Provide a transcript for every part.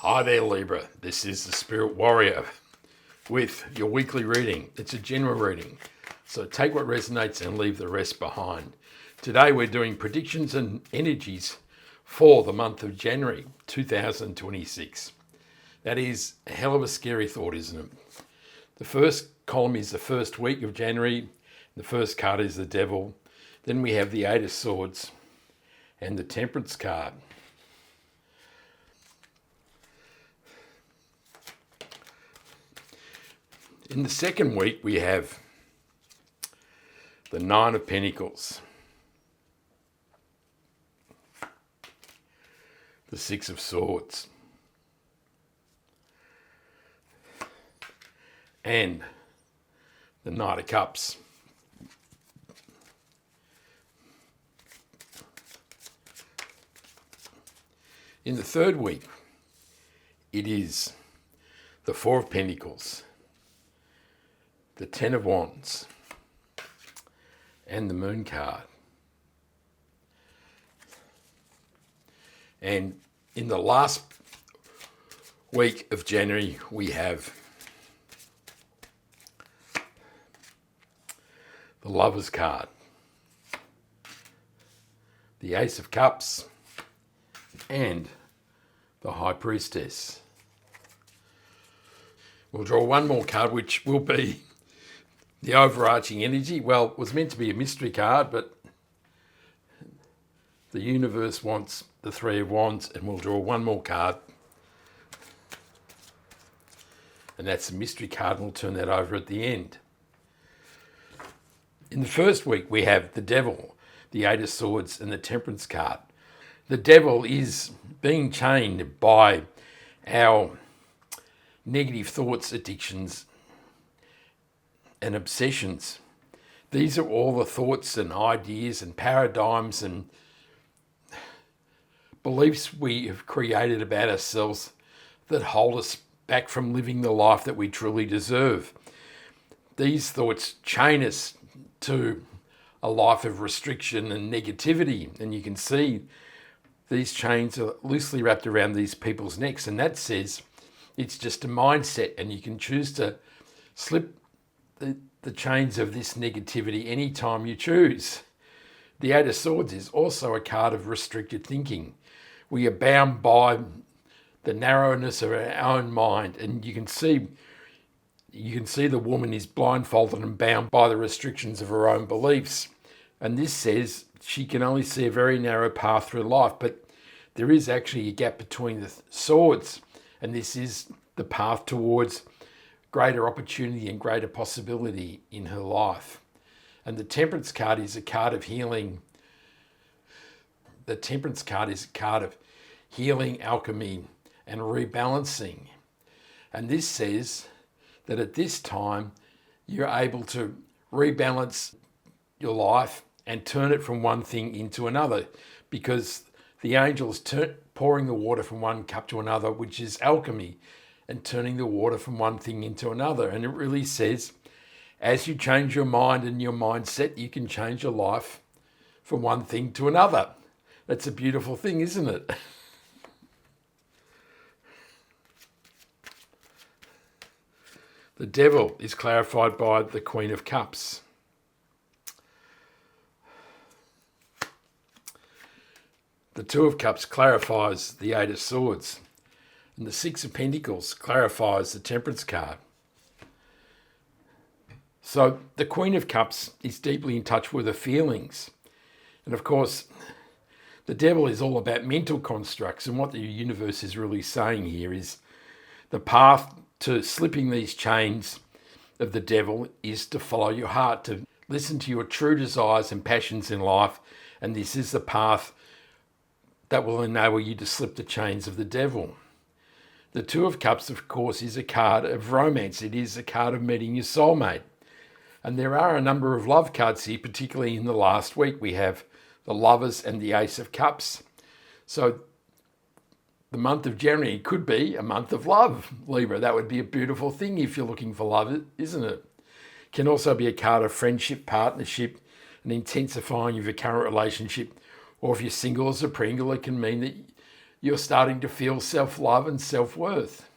Hi there, Libra. This is the Spirit Warrior with your weekly reading. It's a general reading, so take what resonates and leave the rest behind. Today we're doing predictions and energies for the month of January 2026. That is a hell of a scary thought, isn't it? The first column is the first week of January. The first card is the Devil. Then we have the Eight of Swords and the Temperance card. In the second week, we have the Nine of Pentacles, the Six of Swords, and the Knight of Cups. In the third week, it is the Four of Pentacles, the Ten of Wands, and the Moon card. And in the last week of January, we have the Lovers card, the Ace of Cups, and the High Priestess. We'll draw one more card, which will be the overarching energy. Well, it was meant to be a mystery card, but the universe wants the Three of Wands, and we'll draw one more card. And that's a mystery card, and we'll turn that over at the end. In the first week, we have the Devil, the Eight of Swords, and the Temperance card. The Devil is being chained by our negative thoughts, addictions, and obsessions. These are all the thoughts and ideas and paradigms and beliefs we have created about ourselves that hold us back from living the life that we truly deserve. These thoughts chain us to a life of restriction and negativity, and you can see these chains are loosely wrapped around these people's necks, and that says it's just a mindset, and you can choose to slip the chains of this negativity anytime you choose. The Eight of Swords is also a card of restricted thinking. We are bound by the narrowness of our own mind, and you can see the woman is blindfolded and bound by the restrictions of her own beliefs. And this says she can only see a very narrow path through life, but there is actually a gap between the swords, and this is the path towards greater opportunity and greater possibility in her life. And the Temperance card is a card of healing. The Temperance card is a card of healing, alchemy, and rebalancing. And this says that at this time, you're able to rebalance your life and turn it from one thing into another, because the angel is pouring the water from one cup to another, which is alchemy, and turning the water from one thing into another. And it really says, as you change your mind and your mindset, you can change your life from one thing to another. That's a beautiful thing, isn't it? The Devil is clarified by the Queen of Cups. The Two of Cups clarifies the Eight of Swords. And the Six of Pentacles clarifies the Temperance card. So the Queen of Cups is deeply in touch with her feelings. And of course, the Devil is all about mental constructs. And what the universe is really saying here is the path to slipping these chains of the Devil is to follow your heart, to listen to your true desires and passions in life. And this is the path that will enable you to slip the chains of the Devil. The Two of Cups, of course, is a card of romance. It is a card of meeting your soulmate. And there are a number of love cards here, particularly in the last week. We have the Lovers and the Ace of Cups. So the month of January could be a month of love, Libra. That would be a beautiful thing if you're looking for love, isn't it? It can also be a card of friendship, partnership, and intensifying of your current relationship. Or if you're single as a Pringle, it can mean that you're starting to feel self-love and self-worth.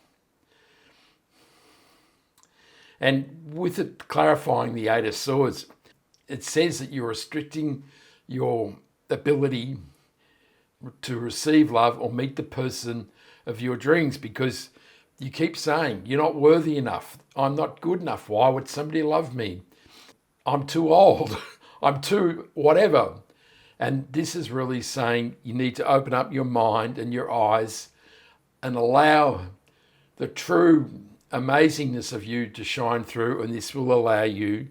And with it clarifying the Eight of Swords, it says that you're restricting your ability to receive love or meet the person of your dreams because you keep saying, you're not worthy enough. I'm not good enough. Why would somebody love me? I'm too old. I'm too whatever. And this is really saying you need to open up your mind and your eyes and allow the true amazingness of you to shine through, and this will allow you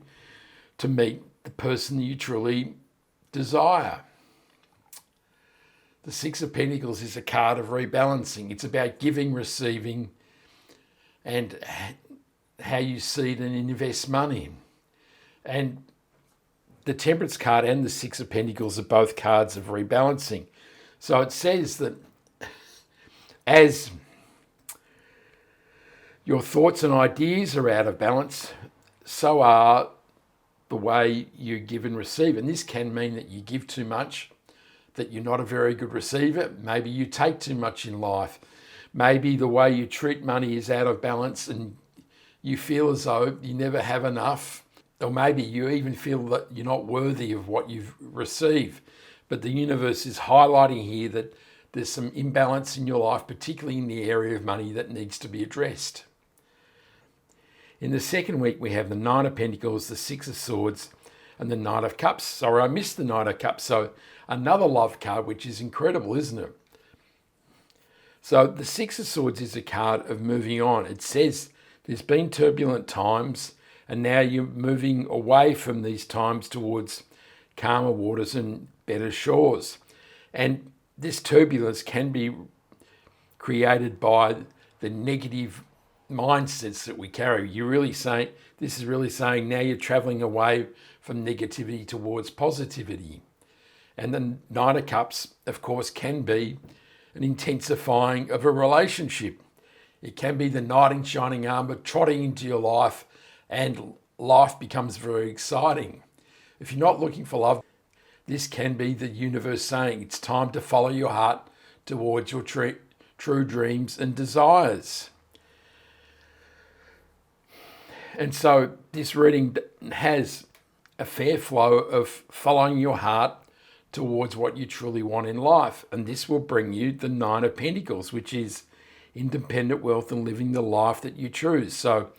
to meet the person you truly desire. The Six of Pentacles is a card of rebalancing. It's about giving, receiving, and how you seed and invest money. And the Temperance card and the Six of Pentacles are both cards of rebalancing. So it says that as your thoughts and ideas are out of balance, so are the way you give and receive. And this can mean that you give too much, that you're not a very good receiver. Maybe you take too much in life. Maybe the way you treat money is out of balance and you feel as though you never have enough. Or maybe you even feel that you're not worthy of what you've received. But the universe is highlighting here that there's some imbalance in your life, particularly in the area of money, that needs to be addressed. In the second week, we have the Nine of Pentacles, the Six of Swords, and the Knight of Cups. Sorry, I missed the Knight of Cups. So another love card, which is incredible, isn't it? So the Six of Swords is a card of moving on. It says there's been turbulent times, and now you're moving away from these times towards calmer waters and better shores. And this turbulence can be created by the negative mindsets that we carry. This is really saying now you're traveling away from negativity towards positivity. And the Nine of Cups, of course, can be an intensifying of a relationship. It can be the knight in shining armor trotting into your life, and life becomes very exciting. If you're not looking for love, this can be the universe saying it's time to follow your heart towards your true dreams and desires. And so this reading has a fair flow of following your heart towards what you truly want in life. And this will bring you the Nine of Pentacles, which is independent wealth and living the life that you choose. So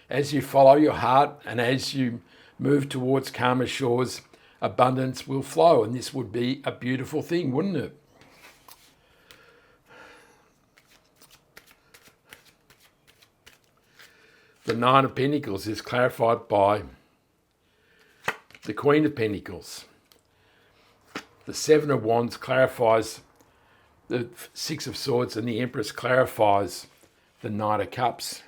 as you follow your heart and as you move towards calmer shores, abundance will flow. And this would be a beautiful thing, wouldn't it? The Nine of Pentacles is clarified by the Queen of Pentacles. The Seven of Wands clarifies the Six of Swords, and the Empress clarifies the Knight of Cups.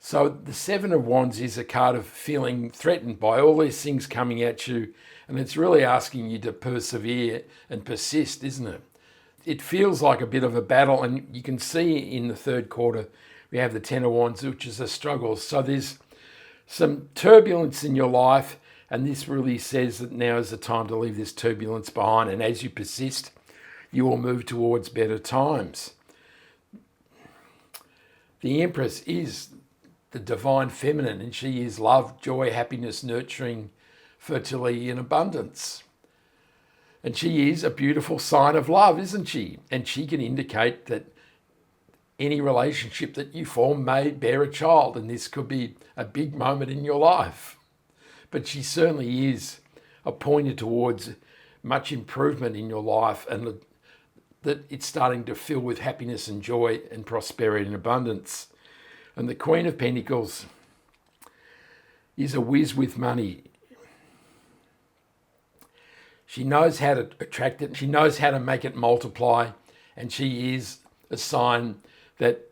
So the Seven of Wands is a card of feeling threatened by all these things coming at you, and it's really asking you to persevere and persist, isn't it? It feels like a bit of a battle, and you can see in the third quarter we have the Ten of Wands, which is a struggle. So there's some turbulence in your life, and this really says that now is the time to leave this turbulence behind, and as you persist, you will move towards better times. The Empress is the divine feminine, and she is love, joy, happiness, nurturing, fertility, and abundance. And she is a beautiful sign of love, isn't she? And she can indicate that any relationship that you form may bear a child, and this could be a big moment in your life. But she certainly is a pointer towards much improvement in your life, and that it's starting to fill with happiness and joy and prosperity and abundance. And the Queen of Pentacles is a whiz with money. She knows how to attract it. She knows how to make it multiply. And she is a sign that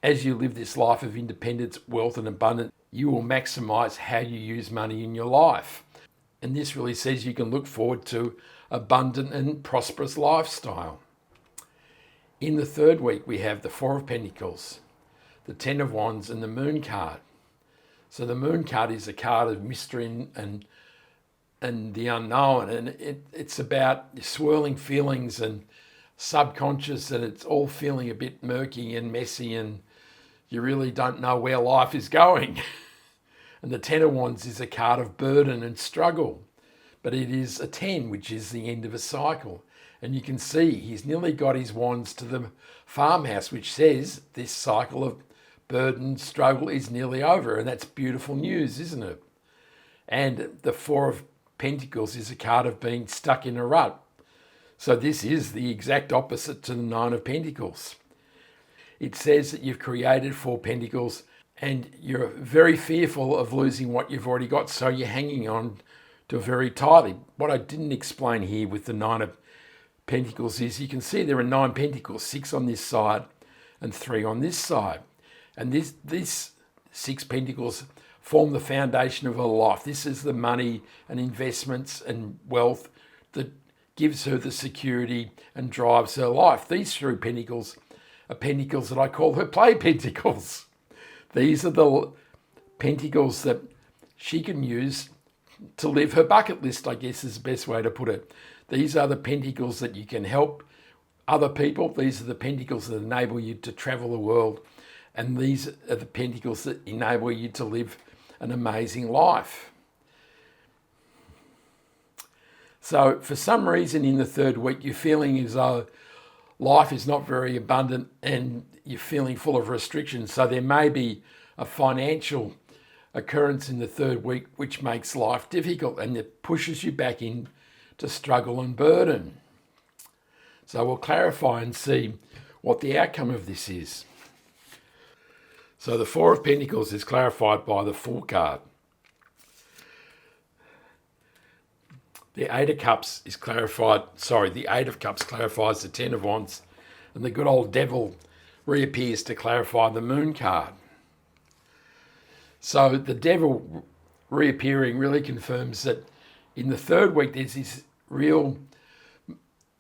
as you live this life of independence, wealth and abundance, you will maximize how you use money in your life. And this really says you can look forward to abundant and prosperous lifestyle. In the third week, we have the Four of Pentacles, the Ten of Wands, and the Moon card. So the Moon card is a card of mystery and and the unknown, and it's about swirling feelings and subconscious, and it's all feeling a bit murky and messy, and you really don't know where life is going. And the Ten of Wands is a card of burden and struggle, but it is a 10, which is the end of a cycle. And you can see he's nearly got his wands to the farmhouse, which says this cycle of burden, struggle is nearly over. And that's beautiful news, isn't it? And the Four of Pentacles is a card of being stuck in a rut. So this is the exact opposite to the Nine of Pentacles. It says that you've created Four Pentacles and you're very fearful of losing what you've already got, so you're hanging on to very tightly. What I didn't explain here with the Nine of Pentacles is you can see there are 9 pentacles, 6 on this side and 3 on this side. And this 6 pentacles form the foundation of her life. This is the money and investments and wealth that gives her the security and drives her life. These 3 pentacles are pentacles that I call her play pentacles. These are the pentacles that she can use to live her bucket list, I guess is the best way to put it. These are the pentacles that you can help other people. These are the pentacles that enable you to travel the world. And these are the pentacles that enable you to live an amazing life. So for some reason in the third week, you're feeling as though life is not very abundant and you're feeling full of restrictions. So there may be a financial occurrence in the third week which makes life difficult and it pushes you back in to struggle and burden. So we'll clarify and see what the outcome of this is. So the Four of Pentacles is clarified by the Fool card. The Eight of Cups is clarified, the Eight of Cups clarifies the Ten of Wands, and the good old Devil reappears to clarify the Moon card. So the Devil reappearing really confirms that in the third week there's this real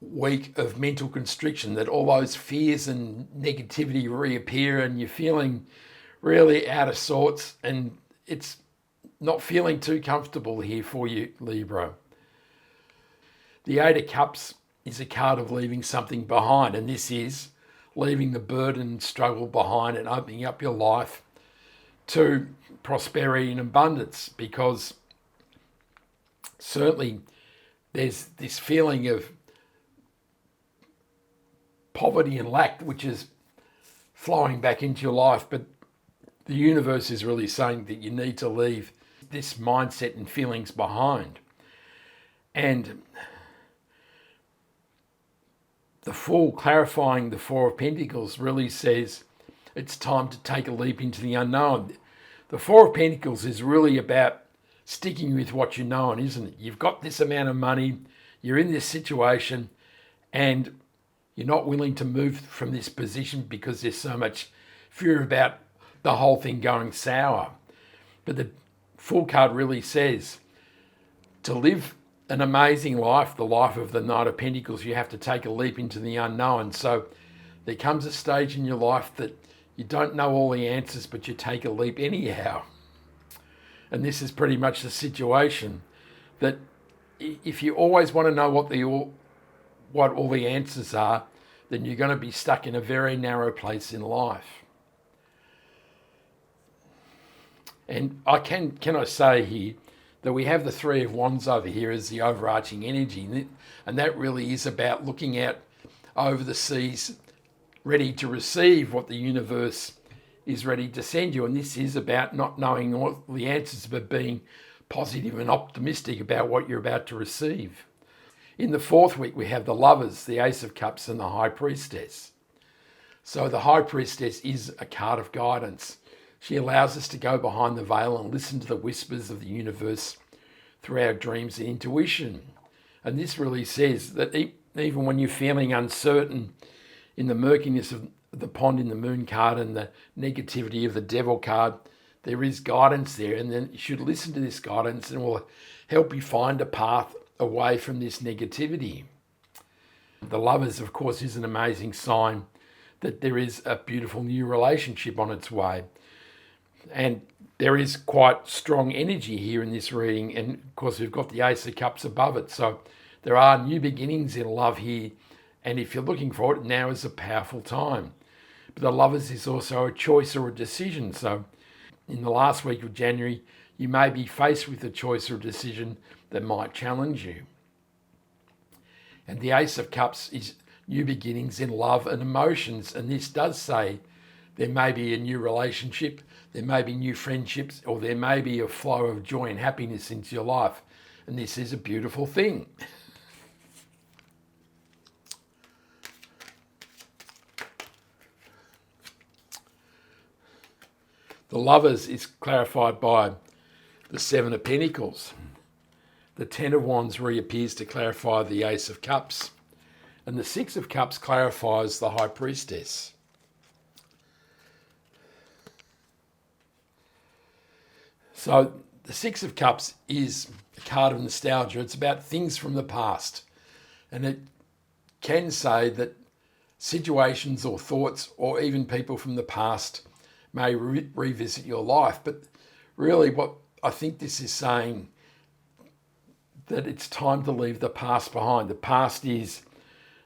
week of mental constriction, that all those fears and negativity reappear and you're feeling really out of sorts, and it's not feeling too comfortable here for you, Libra. The Eight of Cups is a card of leaving something behind, and this is leaving the burden and struggle behind and opening up your life to prosperity and abundance, because certainly there's this feeling of poverty and lack which is flowing back into your life, but the universe is really saying that you need to leave this mindset and feelings behind. And the Fool clarifying the Four of Pentacles really says it's time to take a leap into the unknown. The Four of Pentacles is really about sticking with what you know, isn't it? You've got this amount of money, you're in this situation, and you're not willing to move from this position because there's so much fear about the whole thing going sour. But the Fool card really says to live an amazing life, the life of the Knight of Pentacles, you have to take a leap into the unknown. So there comes a stage in your life that you don't know all the answers, but you take a leap anyhow. And this is pretty much the situation, that if you always want to know what all the answers are, then you're going to be stuck in a very narrow place in life. And can I say here that we have the Three of Wands over here as the overarching energy, and that really is about looking out over the seas, ready to receive what the universe is ready to send you. And this is about not knowing all the answers, but being positive and optimistic about what you're about to receive. In the fourth week, we have the Lovers, the Ace of Cups, and the High Priestess. So the High Priestess is a card of guidance. She allows us to go behind the veil and listen to the whispers of the universe through our dreams and intuition. And this really says that even when you're feeling uncertain in the murkiness of the pond in the Moon card and the negativity of the Devil card, there is guidance there. And then you should listen to this guidance, and it will help you find a path away from this negativity. The Lovers, of course, is an amazing sign that there is a beautiful new relationship on its way. And there is quite strong energy here in this reading. And of course, we've got the Ace of Cups above it. So there are new beginnings in love here. And if you're looking for it, now is a powerful time. But the Lovers is also a choice or a decision. So in the last week of January, you may be faced with a choice or a decision that might challenge you. And the Ace of Cups is new beginnings in love and emotions. And this does say there may be a new relationship, there may be new friendships, or there may be a flow of joy and happiness into your life. And this is a beautiful thing. The Lovers is clarified by the Seven of Pentacles. The Ten of Wands reappears to clarify the Ace of Cups. And the Six of Cups clarifies the High Priestess. So the Six of Cups is a card of nostalgia. It's about things from the past. And it can say that situations or thoughts or even people from the past may revisit your life. But really what I think this is saying, that it's time to leave the past behind. The past is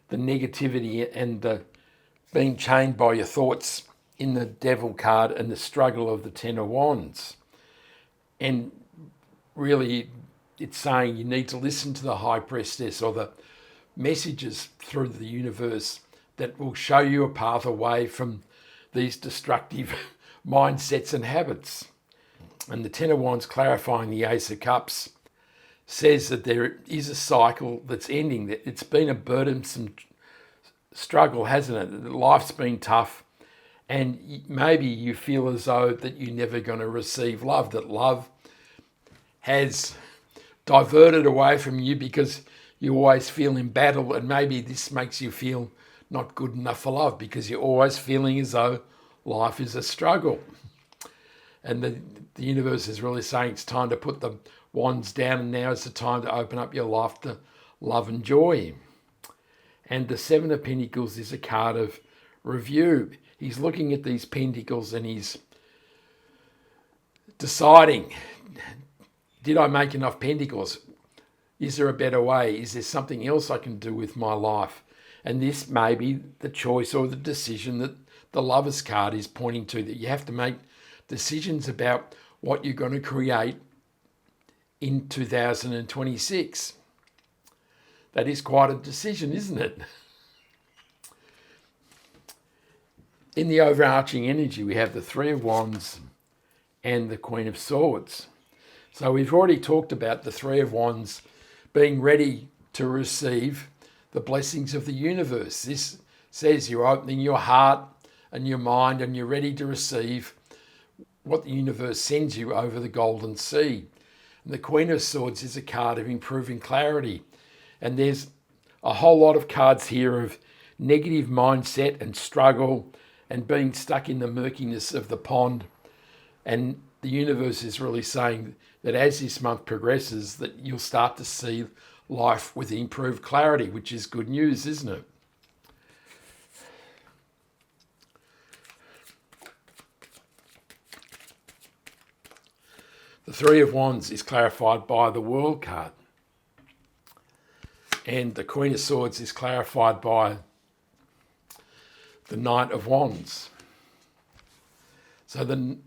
the negativity and the being chained by your thoughts in the Devil card and the struggle of the Ten of Wands. And really it's saying you need to listen to the High Priestess or the messages through the universe that will show you a path away from these destructive mindsets and habits. And the Ten of Wands clarifying the Ace of Cups says that there is a cycle that's ending, that it's been a burdensome struggle, hasn't it? Life's been tough, and maybe you feel as though that you're never going to receive love, that love has diverted away from you because you always feel in battle, and maybe this makes you feel not good enough for love because you're always feeling as though life is a struggle. And the universe is really saying it's time to put the wands down, and now is the time to open up your life to love and joy. And the Seven of Pentacles is a card of review. He's looking at these pentacles and he's deciding, did I make enough pentacles? Is there a better way? Is there something else I can do with my life? And this may be the choice or the decision that the Lovers card is pointing to, that you have to make decisions about what you're going to create in 2026. That is quite a decision, isn't it? In the overarching energy, we have the Three of Wands and the Queen of Swords. So we've already talked about the Three of Wands being ready to receive the blessings of the universe. This says you're opening your heart and your mind and you're ready to receive what the universe sends you over the golden sea. And the Queen of Swords is a card of improving clarity. And there's a whole lot of cards here of negative mindset and struggle and being stuck in the murkiness of the pond. And the universe is really saying that as this month progresses, that you'll start to see life with improved clarity, which is good news, isn't it? The Three of Wands is clarified by the World card. And the Queen of Swords is clarified by the Knight of Wands. So the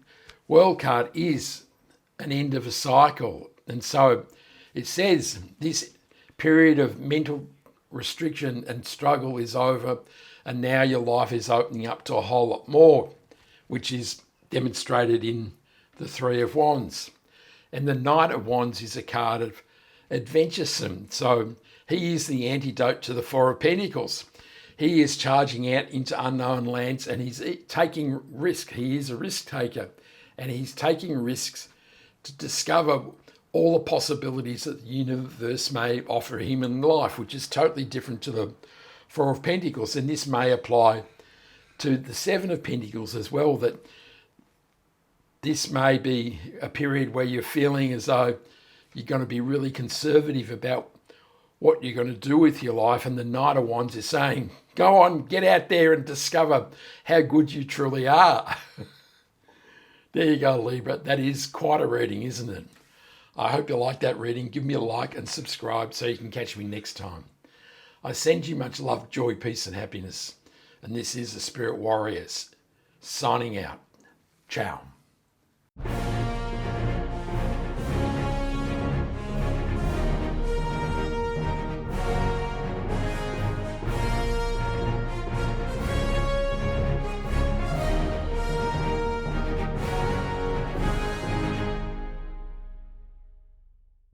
World card is an end of a cycle. And so it says this period of mental restriction and struggle is over, and now your life is opening up to a whole lot more, which is demonstrated in the Three of Wands. And the Knight of Wands is a card of adventuresome. So he is the antidote to the Four of Pentacles. He is charging out into unknown lands and he's taking risk. He is a risk taker and he's taking risks to discover all the possibilities that the universe may offer him in life, which is totally different to the Four of Pentacles. And this may apply to the Seven of Pentacles as well, that this may be a period where you're feeling as though you're going to be really conservative about what you're going to do with your life. And the Knight of Wands is saying, go on, get out there and discover how good you truly are. There you go, Libra. That is quite a reading, isn't it? I hope you like that reading. Give me a like and subscribe so you can catch me next time. I send you much love, joy, peace, and happiness. And this is the Spirit Warriors signing out. Ciao.